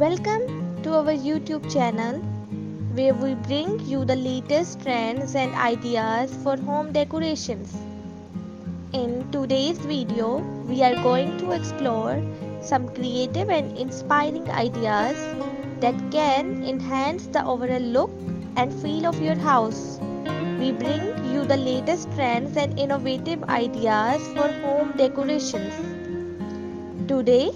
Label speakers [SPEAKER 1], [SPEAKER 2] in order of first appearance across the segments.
[SPEAKER 1] Welcome to our YouTube channel where we bring you the latest trends and ideas for home decorations. In today's video, we are going to explore some creative and inspiring ideas that can enhance the overall look and feel of your house. We bring you the latest trends and innovative ideas for home decorations. Today,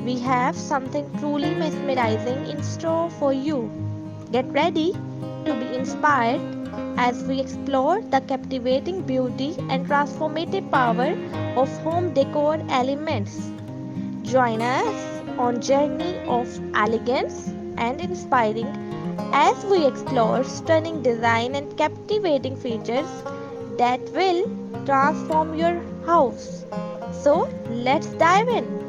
[SPEAKER 1] we have something truly mesmerizing in store for you. Get ready to be inspired as we explore the captivating beauty and transformative power of home decor elements. Join us on journey of elegance and inspiring as we explore stunning design and captivating features that will transform your house. So, let's dive in.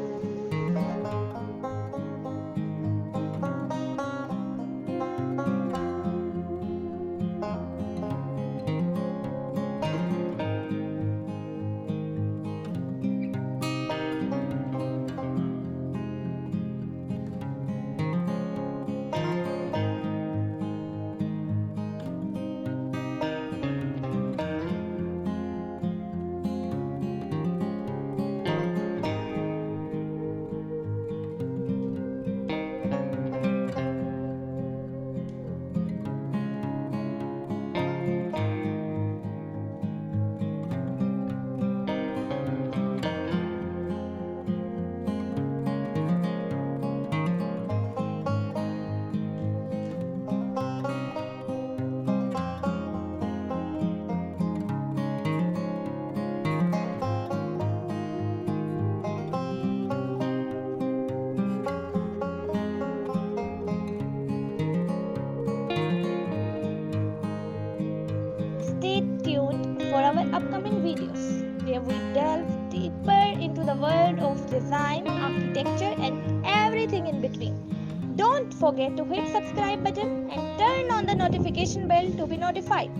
[SPEAKER 1] Stay tuned for our upcoming videos where we delve deeper into the world of design, architecture, and everything in between. Don't forget to hit subscribe button and turn on the notification bell to be notified.